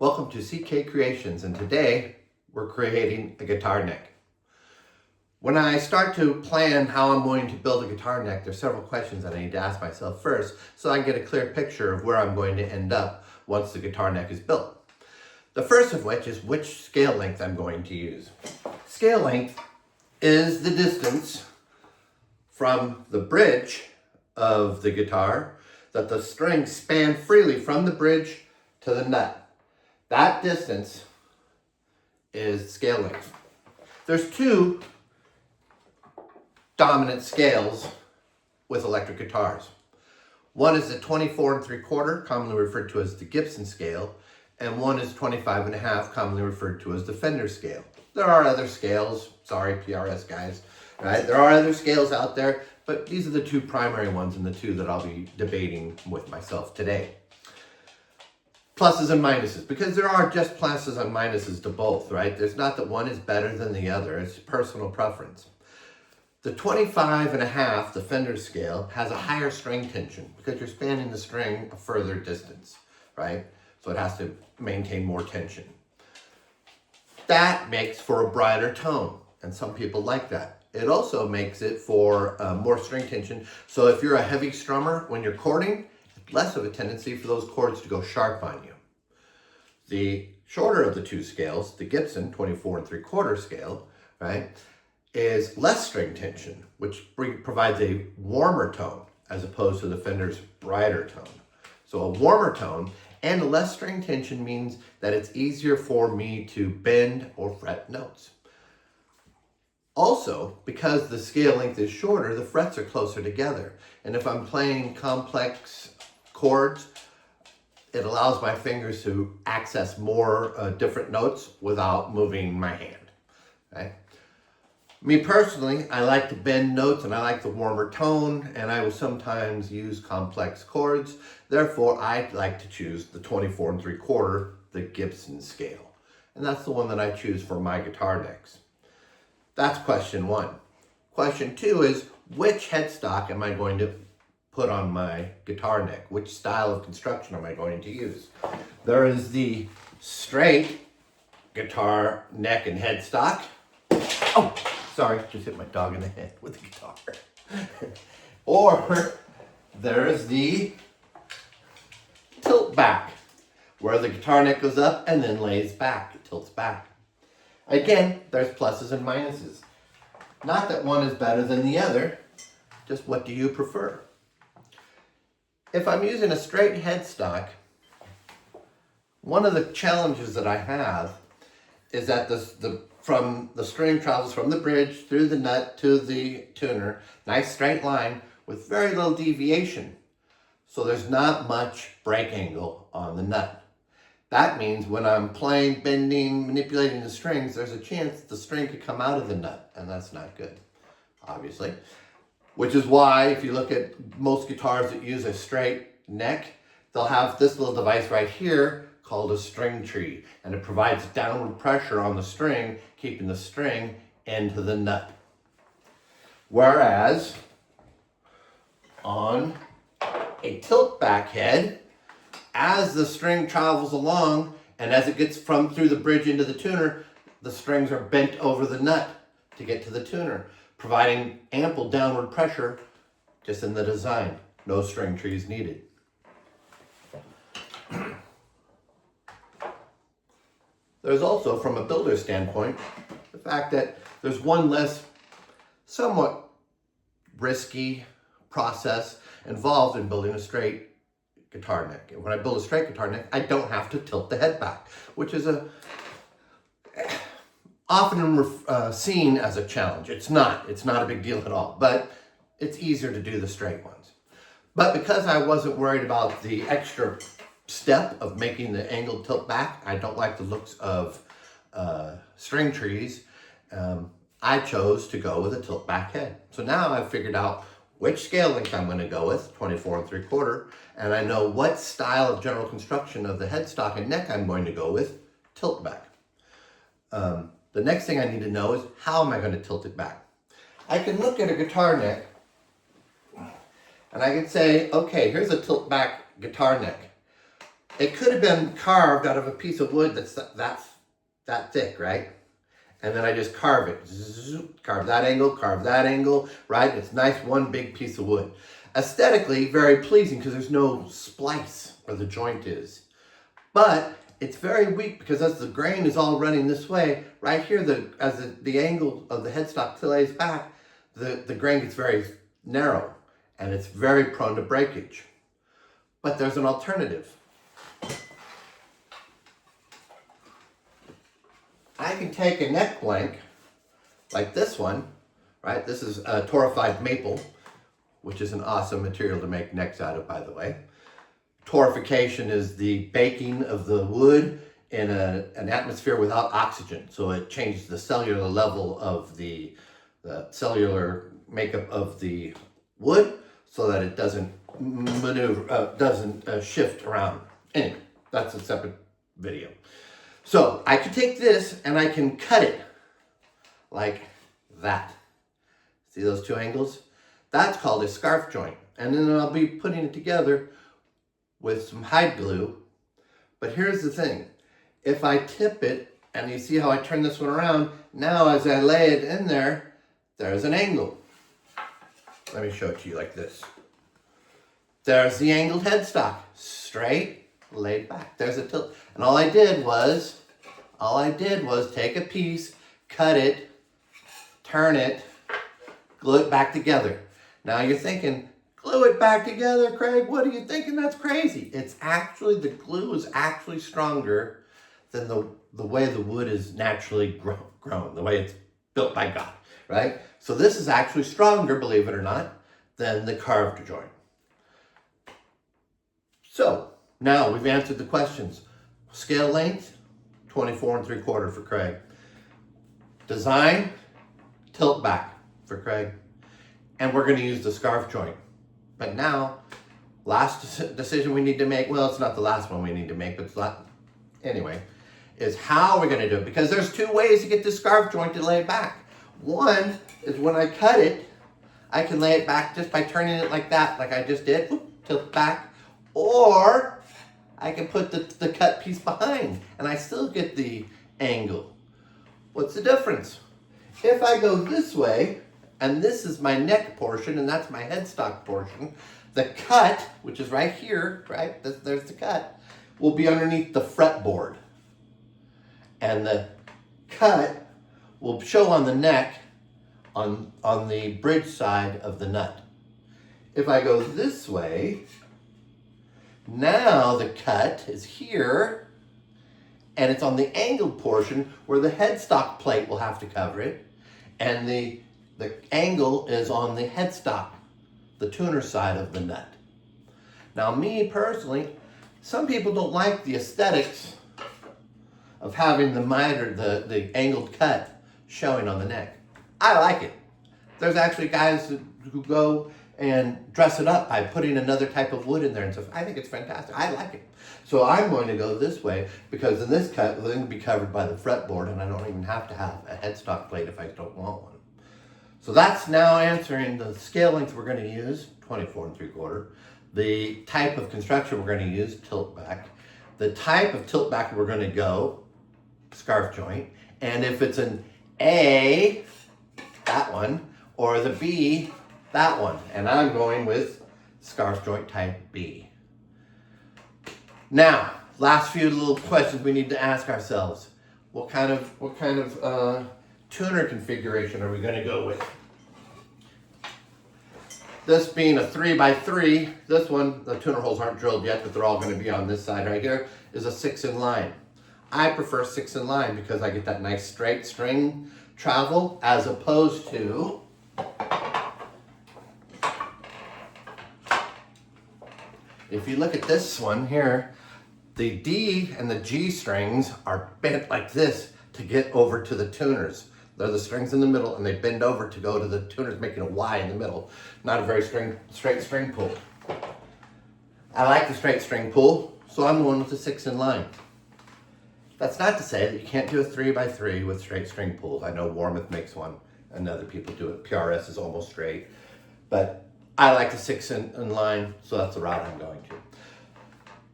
Welcome to CK Creations, and today we're creating a guitar neck. When I start to plan how I'm going to build a guitar neck, there's several questions that I need to ask myself first so I can get a clear picture of where I'm going to end up once the guitar neck is built. The first of which scale length I'm going to use. Scale length is the distance from the bridge of the guitar that the strings span freely from the bridge to the nut. That distance is scale length. There's two dominant scales with electric guitars. One is the 24 3/4, commonly referred to as the Gibson scale, and one is 25 1/2, commonly referred to as the Fender scale. There are other scales, sorry PRS guys, right? There are other scales out there, but these are the two primary ones and the two that I'll be debating with myself today. Pluses and minuses, because there are just pluses and minuses to both, right? There's not that one is better than the other, it's personal preference. The 25 1/2, the Fender scale, has a higher string tension because you're spanning the string a further distance, right? So it has to maintain more tension. That makes for a brighter tone, and some people like that. It also makes it for more string tension, so if you're a heavy strummer, when you're chording, less of a tendency for those chords to go sharp on you. The shorter of the two scales, the Gibson 24 3/4 scale, right, is less string tension, which provides a warmer tone as opposed to the Fender's brighter tone. So a warmer tone and a less string tension means that it's easier for me to bend or fret notes. Also, because the scale length is shorter, the frets are closer together. And if I'm playing complex chords, it allows my fingers to access more different notes without moving my hand, right? Me personally, I like to bend notes and I like the warmer tone, and I will sometimes use complex chords. Therefore, I like to choose the 24 3/4, the Gibson scale. And that's the one that I choose for my guitar necks. That's question one. Question two is, which headstock am I going to put on my guitar neck? Which style of construction am I going to use? There is the straight guitar neck and headstock. Oh, sorry, just hit my dog in the head with the guitar. Or there's the tilt back, where the guitar neck goes up and then lays back, it tilts back. Again, there's pluses and minuses. Not that one is better than the other, just what do you prefer? If I'm using a straight headstock, one of the challenges that I have is that from the string travels from the bridge through the nut to the tuner, nice straight line with very little deviation. So there's not much break angle on the nut. That means when I'm playing, bending, manipulating the strings, there's a chance the string could come out of the nut, and that's not good, obviously. Which is why, if you look at most guitars that use a straight neck, they'll have this little device right here called a string tree, and it provides downward pressure on the string, keeping the string into the nut. Whereas on a tilt back head, as the string travels along and as it gets through the bridge into the tuner, the strings are bent over the nut to get to the tuner, providing ample downward pressure just in the design. No string trees needed. There's also, from a builder standpoint, the fact that there's one less somewhat risky process involved in building a straight guitar neck. And when I build a straight guitar neck, I don't have to tilt the head back, which is often seen as a challenge. It's not a big deal at all, but it's easier to do the straight ones. But because I wasn't worried about the extra step of making the angle tilt back, I don't like the looks of string trees, I chose to go with a tilt back head. So now I've figured out which scale length I'm going to go with, 24 3/4, and I know what style of general construction of the headstock and neck I'm going to go with, tilt back. The next thing I need to know is, how am I going to tilt it back? I can look at a guitar neck and I can say, okay, here's a tilt back guitar neck. It could have been carved out of a piece of wood that's that thick, right? And then I just carve it. Carve that angle, right? It's nice, one big piece of wood. Aesthetically, very pleasing because there's no splice where the joint is. But it's very weak because as the grain is all running this way, right here, as the angle of the headstock lays back, the grain gets very narrow and it's very prone to breakage. But there's an alternative. I can take a neck blank like this one, right? This is a torrefied maple, which is an awesome material to make necks out of, by the way. Torrefication is the baking of the wood in an atmosphere without oxygen. So it changes the cellular level of the cellular makeup of the wood so that it doesn't shift around. Anyway, that's a separate video. So I can take this and I can cut it like that. See those two angles? That's called a scarf joint. And then I'll be putting it together with some hide glue. But here's the thing. If I tip it, and you see how I turn this one around, now as I lay it in there, there's an angle. Let me show it to you like this. There's the angled headstock, straight, laid back. There's a tilt. And all I did was take a piece, cut it, turn it, glue it back together. Now you're thinking, glue it back together, Craig? What are you thinking? That's crazy. It's actually, the glue is actually stronger than the way the wood is naturally grown, the way it's built by God, right? So this is actually stronger, believe it or not, than the carved joint. So now we've answered the questions. Scale length, 24 3/4 for Craig. Design, tilt back for Craig. And we're going to use the scarf joint. But now, last decision we need to make, well, it's not the last one we need to make, but anyway, is how we're going to do it. Because there's two ways to get the scarf joint to lay back. One is when I cut it, I can lay it back just by turning it like that, like I just did, whoop, tilt back. Or I can put the cut piece behind and I still get the angle. What's the difference? If I go this way, and this is my neck portion and that's my headstock portion, the cut, which is right here, right, there's the cut, will be underneath the fretboard. And the cut will show on the neck on the bridge side of the nut. If I go this way, now the cut is here, and it's on the angled portion where the headstock plate will have to cover it, and the angle is on the headstock, the tuner side of the nut. Now me personally, some people don't like the aesthetics of having the miter, the angled cut showing on the neck. I like it. There's actually guys who go and dress it up by putting another type of wood in there and stuff. I think it's fantastic. I like it. So I'm going to go this way because in this cut, it's going to be covered by the fretboard and I don't even have to have a headstock plate if I don't want one. So that's now answering the scale length we're going to use, 24 3/4. The type of construction we're going to use, tilt back. The type of tilt back we're going to go, scarf joint. And if it's an A, that one, or the B, that one. And I'm going with scarf joint type B. Now, last few little questions we need to ask ourselves. What kind of tuner configuration are we going to go with? This being a 3x3, this one, the tuner holes aren't drilled yet, but they're all going to be on this side right here, is a 6 in line. I prefer 6 in line because I get that nice straight string travel as opposed to if you look at this one here, the D and the G strings are bent like this to get over to the tuners. They're the strings in the middle and they bend over to go to the tuners, making a Y in the middle. Not a very straight string pull. I like the straight string pull, so I'm going with the 6 in line. That's not to say that you can't do a 3x3 with straight string pulls. I know Warmoth makes one and other people do it. PRS is almost straight. But I like the 6 in line, so that's the route I'm going to.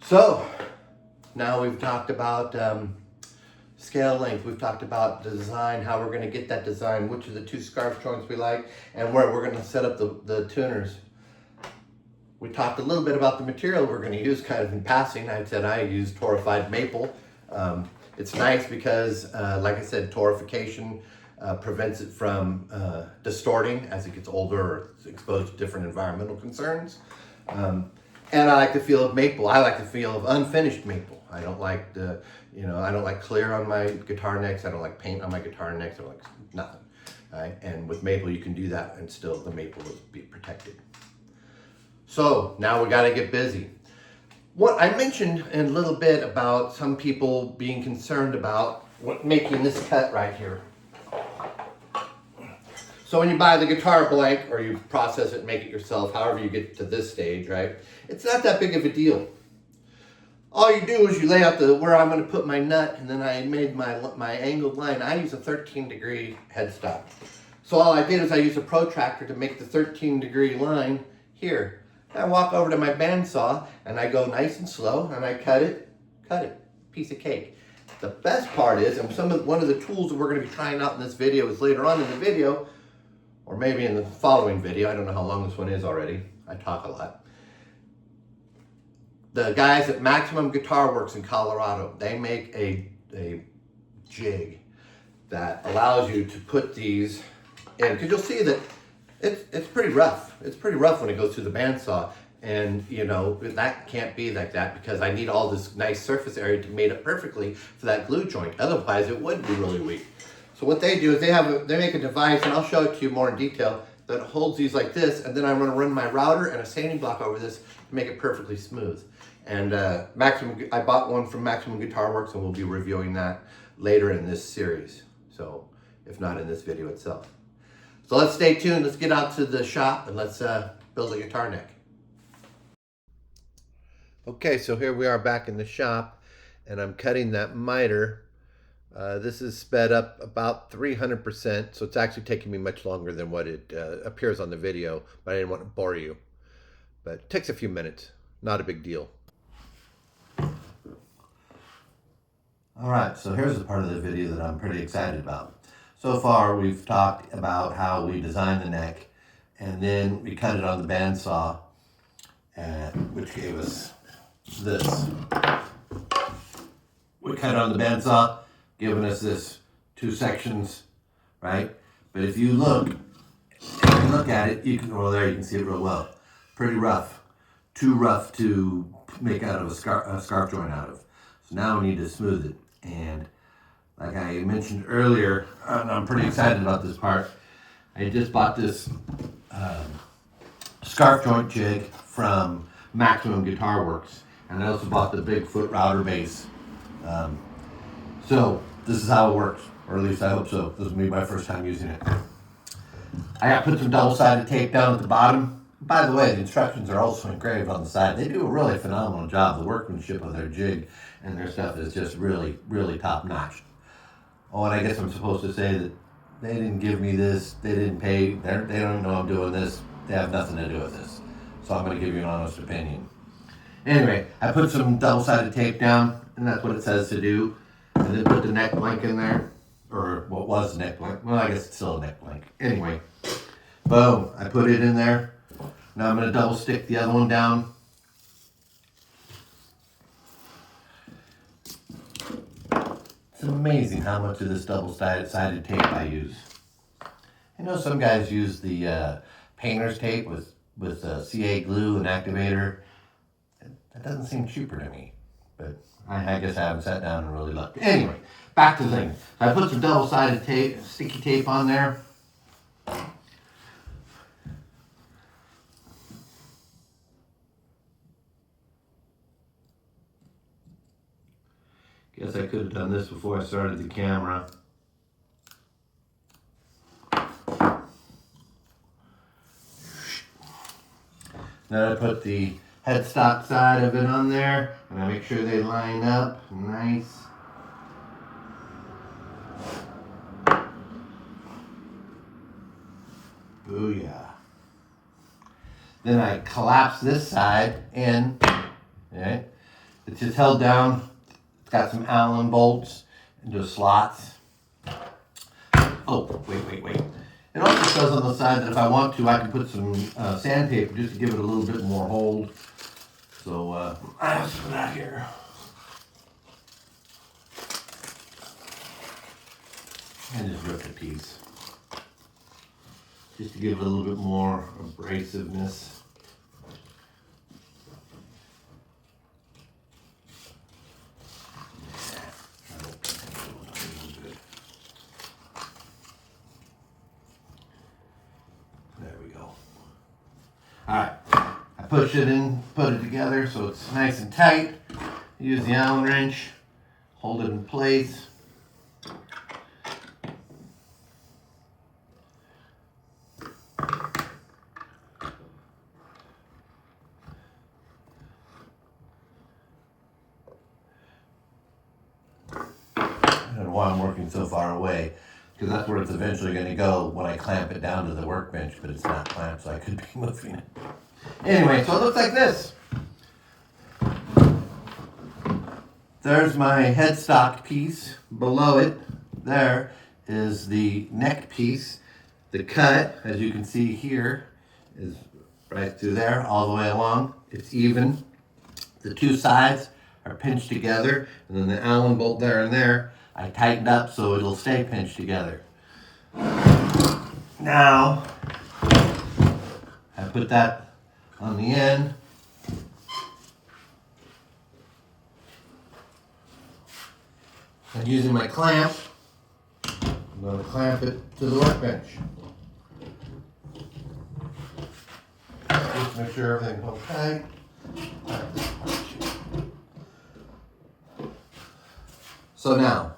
So, Now we've talked about scale length, we've talked about the design, how we're going to get that design, which of the two scarf joints we like, and where we're going to set up the tuners. We talked a little bit about the material we're going to use kind of in passing. I said I use torrefied maple. It's nice because, like I said, torrefication prevents it from distorting as it gets older or is exposed to different environmental concerns. And I like the feel of maple. I like the feel of unfinished maple. I don't like I don't like clear on my guitar necks. I don't like paint on my guitar necks. I don't like nothing. Right? And with maple, you can do that and still the maple will be protected. So now we got to get busy. What I mentioned in a little bit about some people being concerned about making this cut right here. So when you buy the guitar blank or you process it and make it yourself, however you get to this stage, right? It's not that big of a deal. All you do is you lay out where I'm going to put my nut, and then I made my angled line. I use a 13-degree headstock. So all I did is I used a protractor to make the 13-degree line here. I walk over to my bandsaw and I go nice and slow and I cut it, piece of cake. The best part is, and one of the tools that we're going to be trying out in this video is later on in the video, or maybe in the following video. I don't know how long this one is already. I talk a lot. The guys at Maximum Guitar Works in Colorado, they make a jig that allows you to put these in, because you'll see that it's pretty rough. It's pretty rough when it goes through the bandsaw. And that can't be like that because I need all this nice surface area to made it perfectly for that glue joint. Otherwise it would be really weak. So what they do is they make a device, and I'll show it to you more in detail, that holds these like this, and then I'm going to run my router and a sanding block over this to make it perfectly smooth. And I bought one from Maximum Guitar Works, and we'll be reviewing that later in this series. So if not in this video itself. So let's stay tuned. Let's get out to the shop and let's build a guitar neck. Okay, so here we are back in the shop, and I'm cutting that miter. This is sped up about 300%, so it's actually taking me much longer than what it appears on the video, but I didn't want to bore you. But it takes a few minutes, not a big deal. All right, so here's the part of the video that I'm pretty excited about. So far, we've talked about how we designed the neck, and then we cut it on the bandsaw, which gave us this. We cut it on the bandsaw, giving us this 2 sections, right? But if you look at it, you can see it real well. Pretty rough, too rough to make out of a scarf joint out of. So now we need to smooth it. And like I mentioned earlier, I'm pretty excited about this part. I just bought this scarf joint jig from Maximum Guitar Works, and I also bought the Bigfoot router base. So this is how it works, or at least I hope so. This will be my first time using it. I put some double-sided tape down at the bottom. By the way, the instructions are also engraved on the side. They do a really phenomenal job. The workmanship of their jig and their stuff is just really, really top-notch. Oh, and I guess I'm supposed to say that they didn't give me this, they didn't pay, they don't even know I'm doing this, they have nothing to do with this. So I'm going to give you an honest opinion. Anyway, I put some double-sided tape down, and that's what it says to do. And then put the neck blank in there, or what was the neck blank? Well, I guess it's still a neck blank. Anyway, boom, I put it in there. Now I'm going to double stick the other one down. It's amazing how much of this double-sided tape I use. I know some guys use the painter's tape with CA glue and activator. That doesn't seem cheaper to me, but I guess I haven't sat down and really looked. Anyway, back to the thing. I put some double-sided tape, sticky tape on there. Guess I could have done this before I started the camera. Then I put the headstock side of it on there, and I make sure they line up nice. Booyah. Then I collapse this side in, okay? It's just held down It's got some Allen bolts into slots. Oh, wait. It also says on the side that if I want to, I can put some sandpaper just to give it a little bit more hold. So I have some of that here. And just rip a piece. Just to give it a little bit more abrasiveness. There we go. Alright, I push it in, put it together so it's nice and tight. Use the Allen wrench, hold it in place. I don't know why I'm working so far away, because that's where it's eventually going to go when I clamp it down to the workbench, but it's not clamped, so I could be moving it. Anyway, so it looks like this. There's my headstock piece. Below it, there is the neck piece. The cut, as you can see here, is right through there, all the way along. It's even. The two sides are pinched together, and then the Allen bolt there and there, I tightened up so it'll stay pinched together. Now, I put that on the end. And using my clamp, I'm going to clamp it to the workbench. Just make sure everything holds tight. So now,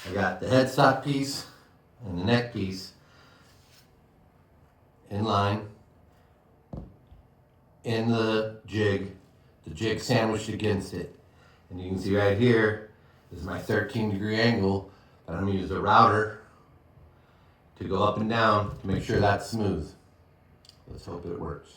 I got the headstock piece and the neck piece in line in the jig sandwiched against it. And you can see right here is my 13-degree angle, but I'm going to use a router to go up and down to make sure that's smooth. Let's hope it works.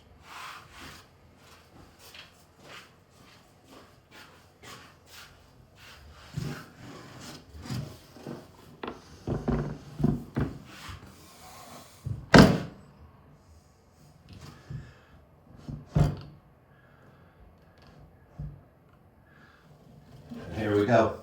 Here we go.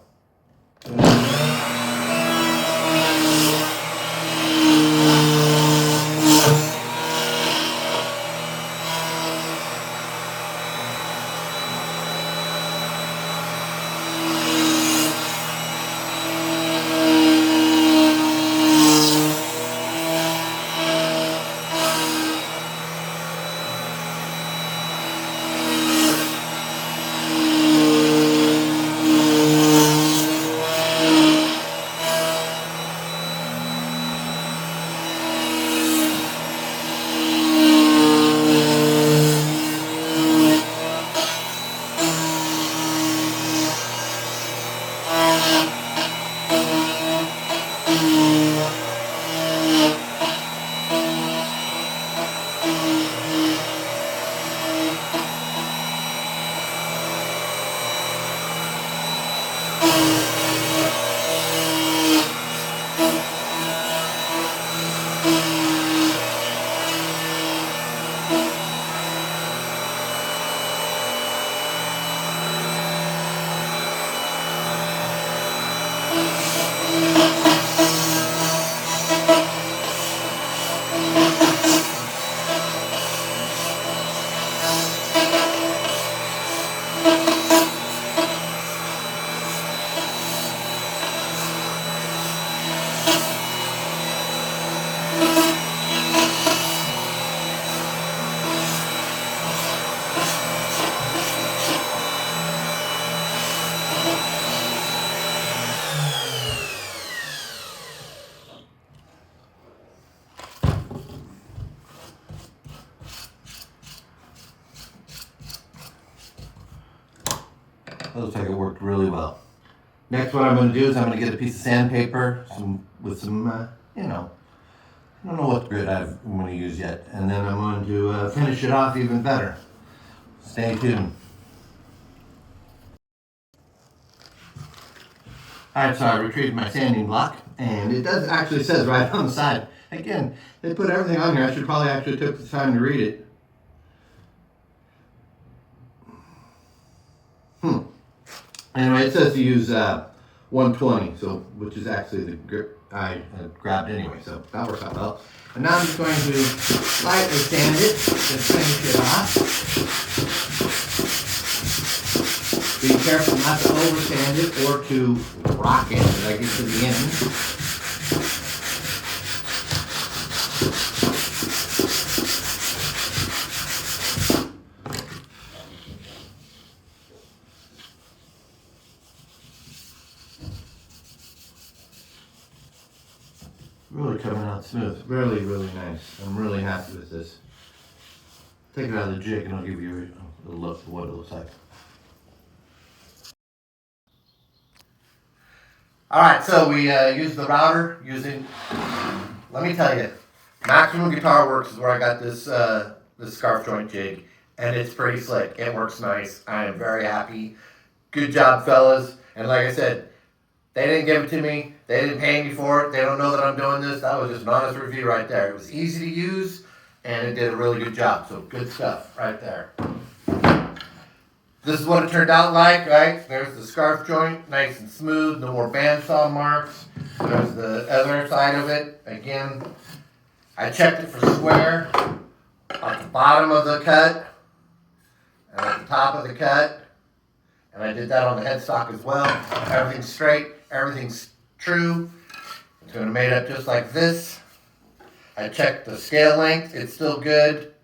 That looks like it worked really well. Next, what I'm going to do is I'm going to get a piece of sandpaper with some, I don't know what grit I'm going to use yet. And then I'm going to finish it off even better. Stay tuned. Alright, so I retrieved my sanding block, and it does actually says right on the side. Again, they put everything on here. I should probably actually took the time to read it. Anyway, it says to use 120, so which is actually the grip I had grabbed anyway, so that works out well. And now I'm just going to lightly sand it to finish it off. Be careful not to over sand it or to rock it as I get to the end. Really coming out smooth. Really, really nice. I'm really happy with this. Take it out of the jig and I'll give you a look at what it looks like. Alright, so we used the router using, let me tell you, Maximum Guitar Works is where I got this this scarf joint jig, and it's pretty slick. It works nice. I am very happy. Good job, fellas. And like I said, they didn't give it to me. They didn't pay me for it. They don't know that I'm doing this. That was just an honest review right there. It was easy to use, and it did a really good job. So good stuff right there. This is what it turned out like, right? There's the scarf joint, nice and smooth, no more bandsaw marks. There's the other side of it. Again, I checked it for square at the bottom of the cut and at the top of the cut. And I did that on the headstock as well. Everything's straight, everything's true. It's going to be made up just like this. I checked the scale length, it's still good.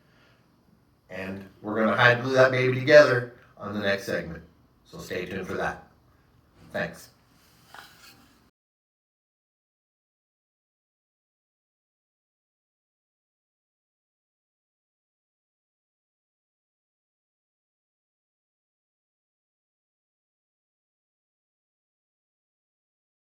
And we're going to hide glue that baby together on the next segment. So stay tuned for that. Thanks.